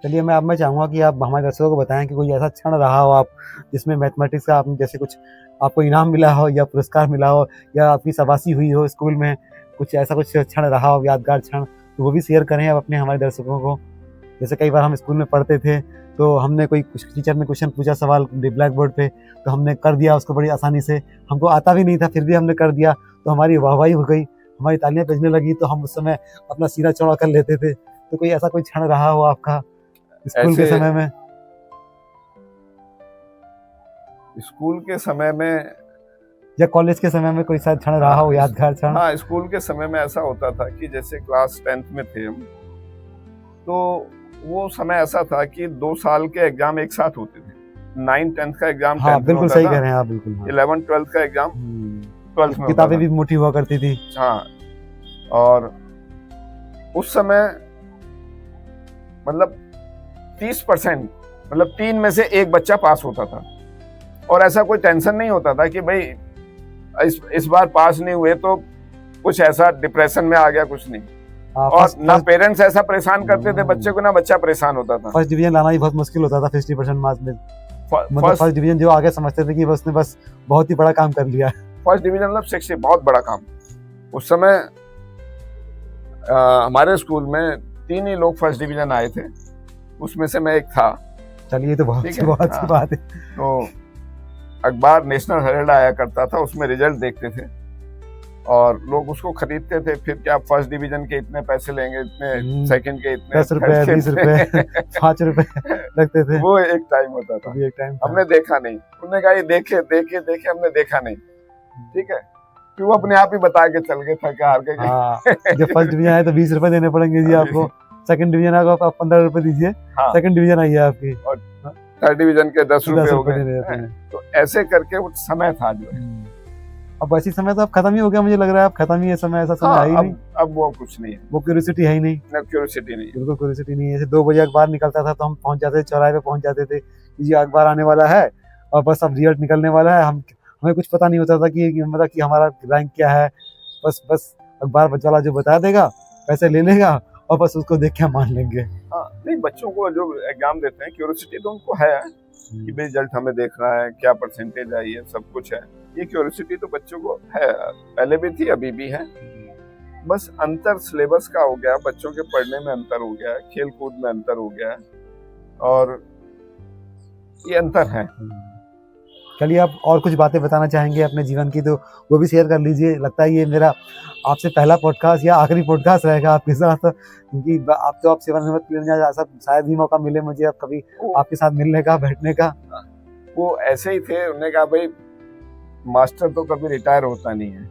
[SPEAKER 1] चलिए, मैं चाहूंगा कि आप हमारे दर्शकों को बताएं कि कोई ऐसा क्षण रहा हो आप जिसमें मैथमेटिक्स का आपने जैसे कुछ आपको इनाम मिला हो या पुरस्कार मिला हो या आपकी शाबाशी हुई हो स्कूल में, कुछ ऐसा कुछ क्षण रहा हो, यादगार क्षण, तो वो भी शेयर करें आप अपने हमारे दर्शकों को। जैसे कई बार हम स्कूल में पढ़ते थे तो हमने कोई टीचर ने क्वेश्चन पूछा सवाल ब्लैक बोर्ड पे, तो हमने कर दिया उसको बड़ी आसानी से, हमको आता भी नहीं था फिर भी हमने कर दिया, तो हमारी वाहवाही हो गई, हमारी तालियां बजने लगी, तो हम उस समय अपना सीना चौड़ा कर लेते थे। तो कोई ऐसा कोई क्षण रहा हो आपका स्कूल के समय में?
[SPEAKER 2] स्कूल के समय में
[SPEAKER 1] या कॉलेज के समय में कोई शायद क्षण रहा हो, यादगार क्षण?
[SPEAKER 2] हाँ, स्कूल के समय में ऐसा होता था कि जैसे क्लास 10th में थे हम, तो वो समय ऐसा था कि 2 साल के एग्जाम एक साथ होते थे। 9th 10th का एग्जाम 10th में
[SPEAKER 1] बिल्कुल सही कह रहे हैं आप, बिल्कुल।
[SPEAKER 2] 11th 12th का एग्जाम 12th में,
[SPEAKER 1] किताबें भी मोटी हुआ करती थी।
[SPEAKER 2] हाँ, और उस समय मतलब 30%, मतलब 3 में से 1 बच्चा पास होता था, और ऐसा कोई टेंशन नहीं होता था कि भाई इस बार पास नहीं हुए तो कुछ ऐसा डिप्रेशन में आ गया, कुछ नहीं। और ना पेरेंट्स ऐसा परेशान करते थे बच्चे को, ना बच्चा परेशान होता था।
[SPEAKER 1] फर्स्ट डिवीजन लाना ही बहुत मुश्किल होता था 50% मार्क्स में, मतलब फर्स्ट डिवीजन जो आगे समझते थे कि उसने बस बहुत ही बड़ा काम कर लिया।
[SPEAKER 2] फर्स्ट डिवीजन मतलब 60 बहुत बड़ा काम। उस समय हमारे स्कूल में 3 ही लोग फर्स्ट डिवीजन आए थे, उसमें से मैं एक था।
[SPEAKER 1] चलिए, तो बहुत अच्छी बात है।
[SPEAKER 2] तो अखबार नेशनल हेराल्ड आया करता था, उसमें रिजल्ट देखते थे और लोग उसको खरीदते थे। फिर क्या फर्स्ट डिवीजन के इतने पैसे लेंगे, इतने सेकंड के इतने
[SPEAKER 1] 10 रुपए 20 रुपए 5 रुपए लगते थे।
[SPEAKER 2] वो एक टाइम होता था, हमने देखा नहीं। उन्होंने कहा ये देखे हमने देखा नहीं, ठीक है, फिर वो अपने आप ही बता के चल गए था क्या हार के।
[SPEAKER 1] जब फर्स्ट डिवीजन आए तो 20 रुपए देने पड़ेंगे जी आपको, सेकंड डिवीजन आएगा आप 15 रुपए दीजिए, सेकंड डिवीजन आई है आपकी,
[SPEAKER 2] और थर्ड डिवीजन के 10 रुपए हो गए। तो ऐसे करके वो समय था जो है।
[SPEAKER 1] अब ऐसी समय तो अब खत्म ही हो गया, मुझे लग रहा है अब खत्म ही है समय, ऐसा समय है ही नहीं।
[SPEAKER 2] अब वो कुछ नहीं है,
[SPEAKER 1] वो क्यूरियोसिटी है ही नहीं,
[SPEAKER 2] क्यूरियोसिटी नहीं,
[SPEAKER 1] बिल्कुल क्यूरियोसिटी नहीं है। जैसे 2 बजे अखबार निकलता था तो हम पहुंच जाते थे, चौराहे पे पहुंच जाते थे, ये अखबार आने वाला है और बस अब रिजल्ट निकलने वाला है। हमें कुछ पता नहीं होता था कि हमारा रैंक क्या है, बस अखबार वाला जो बता देगा पैसे ले लेगा और बस उसको देख के मान लेंगे।
[SPEAKER 2] नहीं, बच्चों को जो एग्जाम देते हैं क्यूरियोसिटी तो उनको है कि भाई रिजल्ट हमें देखना है, क्या परसेंटेज आई है, सब कुछ है। ये क्यूरियोसिटी तो बच्चों को है, पहले भी थी, अभी भी है। बस अंतर सिलेबस का हो गया, बच्चों के पढ़ने में अंतर हो गया है, खेल कूद में अंतर हो गया है, और ये अंतर है।
[SPEAKER 1] चलिए, आप और कुछ बातें बताना चाहेंगे अपने जीवन की तो वो भी शेयर कर लीजिए। लगता है ये मेरा आपसे पहला पॉडकास्ट या आखिरी पॉडकास्ट रहेगा आपके साथ, क्योंकि आप तो सेवानिवृत्त लेने जा, शायद ही मौका मिले मुझे अब कभी आपके साथ मिलने का, बैठने का।
[SPEAKER 2] वो ऐसे ही थे, उन्होंने कहा भाई मास्टर तो कभी रिटायर होता नहीं है,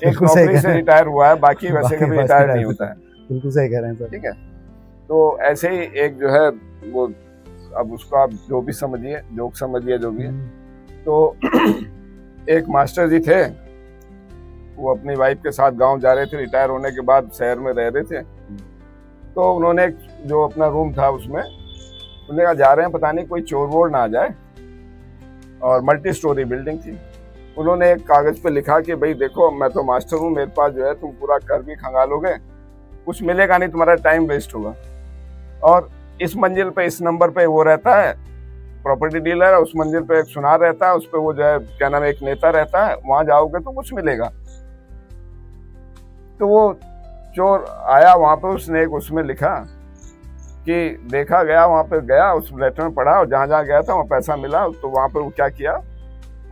[SPEAKER 2] एक
[SPEAKER 1] नौकरी
[SPEAKER 2] से रिटायर हुआ है, बाकी वैसे कभी रिटायर नहीं होता है।
[SPEAKER 1] बिल्कुल सही कह रहे हैं सर।
[SPEAKER 2] ठीक है, तो ऐसे ही एक जो है वो, अब उसको आप जो भी समझिए, जोक समझिए, जो भी है। तो एक मास्टर जी थे, वो अपनी वाइफ के साथ गांव जा रहे थे, रिटायर होने के बाद शहर में रह रहे थे। तो उन्होंने जो अपना रूम था उसमें उन्होंने कहा जा रहे हैं, पता नहीं कोई चोर वोर ना आ जाए, और मल्टी स्टोरी बिल्डिंग थी। उन्होंने एक कागज पे लिखा कि भाई देखो मैं तो मास्टर हूँ, मेरे पास जो है तुम पूरा कर भी खंगालोगे, कुछ मिलेगा नहीं, तुम्हारा टाइम वेस्ट होगा। और इस मंजिल पे इस नंबर पे वो रहता है प्रॉपर्टी डीलर है, उस मंजिल पे एक सुनार रहता है, उस पे वो जो है क्या नाम है एक नेता रहता है, वहां जाओगे तो कुछ मिलेगा। तो वो चोर आया वहां पे, उसने एक उसमें लिखा कि देखा गया, वहां पे गया, उस लेटर में पढ़ा और जहां जहां गया था वहां पैसा मिला। तो वहां पे वो क्या किया,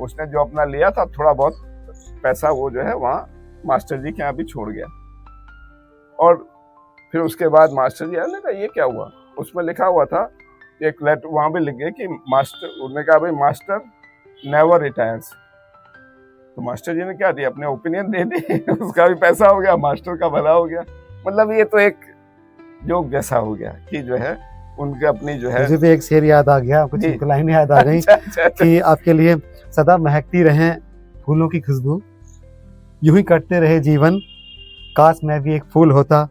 [SPEAKER 2] उसने जो अपना लिया था थोड़ा बहुत पैसा वो जो है वहां मास्टर जी के यहाँ भी छोड़ गया। और फिर उसके बाद मास्टर जी ने कहा ये क्या हुआ, उसमें लिखा हुआ था एक लेटर वहां भी लिख गए कि मास्टर, उन्होंने कहा भाई मास्टर नेवर रिटायर्स। तो मास्टर जी ने क्या दिया, अपने ओपिनियन दे दिए उसका भी पैसा हो गया, मास्टर का भला हो गया। मतलब ये तो एक जोक जैसा हो गया कि जो है उनके अपनी जो है।
[SPEAKER 1] मुझे भी एक शेर याद आ गया, कुछ लाइनें याद आ गई कि आपके लिए सदा महकती रहे फूलों की खुशबू, यूं ही कटते रहे जीवन, काश मैं भी एक फूल होता,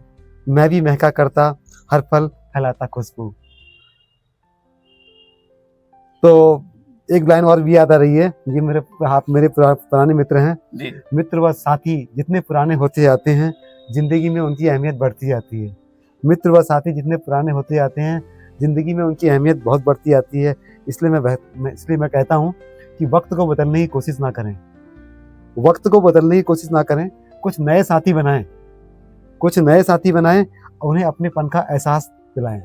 [SPEAKER 1] मैं भी महका करता, हर पल फैलाता खुशबू। तो एक लाइन और भी याद आ रही है, ये मेरे पुराने मित्र हैं
[SPEAKER 2] जी।
[SPEAKER 1] मित्र व साथी जितने पुराने होते जाते हैं जिंदगी में उनकी अहमियत बढ़ती जाती है। मित्र व साथी जितने पुराने होते जाते हैं जिंदगी में उनकी अहमियत बहुत बढ़ती जाती है। इसलिए मैं कहता हूँ कि वक्त को बदलने की कोशिश ना करें, वक्त को बदलने की कोशिश ना करें, कुछ नए साथी बनाएं, कुछ नए साथी बनाएं, उन्हें अपनेपन का एहसास दिलाएं।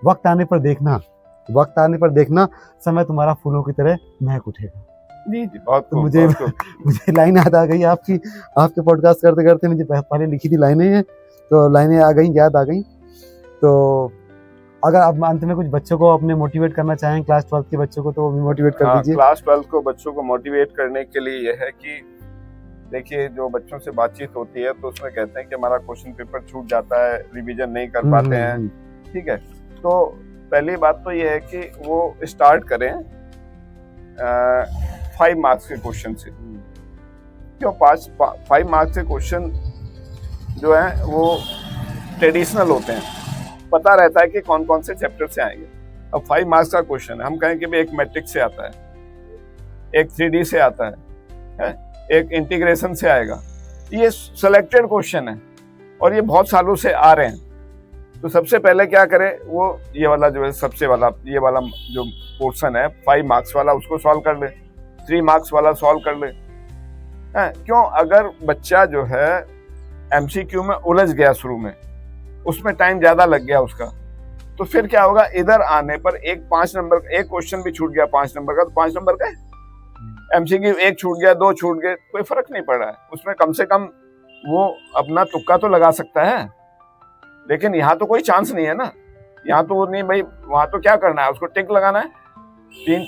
[SPEAKER 1] वक्त आने पर देखना, वक्त आने पर देखना समय तुम्हारा फूलों की तरह महक उठेगा।
[SPEAKER 2] जी जी, बहुत
[SPEAKER 1] तो मुझे लाइन याद आ गई आपकी, आपके पॉडकास्ट करते करते मुझे पहले लिखी थी लाइनें हैं, तो लाइनें आ गई, याद आ गई। तो अगर आप अंत में कुछ बच्चों को अपने मोटिवेट करना चाहें, क्लास 12 के बच्चों को, तो वो भी मोटिवेट कर दीजिए।
[SPEAKER 2] क्लास 12 को बच्चों को मोटिवेट करने के लिए यह है कि देखिए जो बच्चों से बातचीत होती है तो उसमें कहते हैं कि हमारा क्वेश्चन पेपर छूट जाता है, रिवीजन नहीं कर पाते हैं, ठीक है। तो पहली बात तो ये है कि वो स्टार्ट करें 5 मार्क्स के क्वेश्चन से। क्यों 5 मार्क्स के क्वेश्चन जो है वो ट्रेडिशनल होते हैं, पता रहता है कि कौन कौन से चैप्टर से आएंगे। अब 5 मार्क्स का क्वेश्चन है, हम कहें कि भाई एक मैट्रिक्स से आता है, एक 3D से आता है, एक इंटीग्रेशन से आएगा। ये सिलेक्टेड क्वेश्चन है और ये बहुत सालों से आ रहे हैं। तो सबसे पहले क्या करें, वो ये वाला जो है सबसे वाला ये वाला जो पोर्शन है 5 मार्क्स वाला उसको सॉल्व कर ले, 3 मार्क्स वाला सॉल्व कर ले। क्यों, अगर बच्चा जो है MCQ में उलझ गया शुरू में, उसमें टाइम ज्यादा लग गया उसका, तो फिर क्या होगा, इधर आने पर एक 5 नंबर एक क्वेश्चन भी छूट गया 5 नंबर का, तो 5 नंबर का MCQ एक छूट गया, 2 छूट गए, कोई फर्क नहीं पड़ रहा है उसमें। कम से कम वो अपना तुक्का तो लगा सकता है, लेकिन यहाँ तो कोई चांस नहीं है ना। यहाँ तो वो नहीं भाई, वहां तो क्या करना है, उसको टिक लगाना है, 3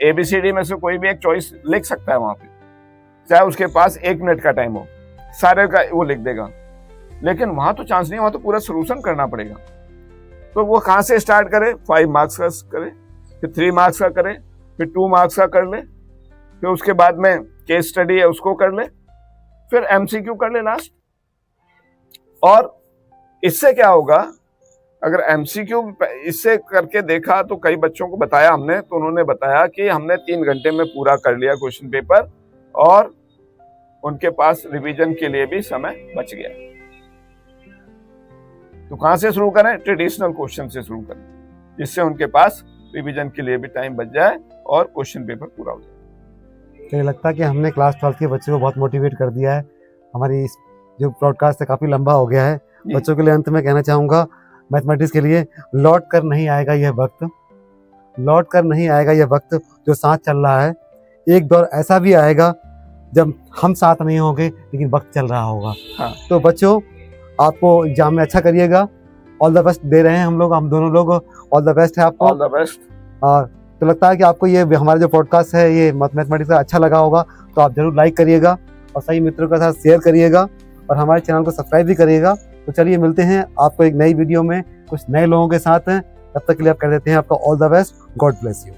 [SPEAKER 2] ABCD में से कोई भी एक चॉइस लिख सकता है वहां पे, चाहे उसके पास 1 मिनट का टाइम हो, सारे का वो लिख देगा। लेकिन वहां तो चांस नहीं, वहां तो पूरा सोल्यूशन करना पड़ेगा। तो वो कहाँ से स्टार्ट करे, 5 मार्क्स का करे, फिर 3 मार्क्स का करे, फिर 2 मार्क्स का कर ले, फिर उसके बाद में केस स्टडी है उसको कर ले, फिर MCQ कर ले लास्ट। और इससे क्या होगा, अगर MCQ इससे करके देखा तो कई बच्चों को बताया हमने, तो उन्होंने बताया कि हमने 3 घंटे में पूरा कर लिया क्वेश्चन पेपर और उनके पास रिवीजन के लिए भी समय बच गया। तो कहां से शुरू करें, ट्रेडिशनल क्वेश्चन से शुरू करें, जिससे उनके पास रिवीजन के लिए भी टाइम बच जाए और क्वेश्चन पेपर पूरा हो जाए।
[SPEAKER 1] तो ये लगता है कि हमने क्लास 12 के बच्चों को बहुत मोटिवेट कर दिया है। हमारी जो ब्रॉडकास्ट है काफी लंबा हो गया है। बच्चों के लिए अंत में कहना चाहूंगा, मैथमेटिक्स के लिए, लौट कर नहीं आएगा यह वक्त, लौट कर नहीं आएगा यह वक्त जो साथ चल रहा है। एक दौर ऐसा भी आएगा जब हम साथ नहीं होंगे लेकिन वक्त चल रहा होगा।
[SPEAKER 2] हाँ।
[SPEAKER 1] तो बच्चों, आपको एग्जाम में अच्छा करिएगा, ऑल द बेस्ट दे रहे हैं हम दोनों लोग, ऑल द बेस्ट है आपको,
[SPEAKER 2] ऑल द बेस्ट।
[SPEAKER 1] और तो लगता है कि आपको ये हमारा जो पॉडकास्ट है ये मैथमेटिक्स का अच्छा लगा होगा, तो आप जरूर लाइक करिएगा और सही मित्रों के साथ शेयर करिएगा और हमारे चैनल को सब्सक्राइब भी करिएगा। तो चलिए मिलते हैं आपको एक नई वीडियो में कुछ नए लोगों के साथ। तब तक के लिए आप कर देते हैं आपका all the best, God bless you.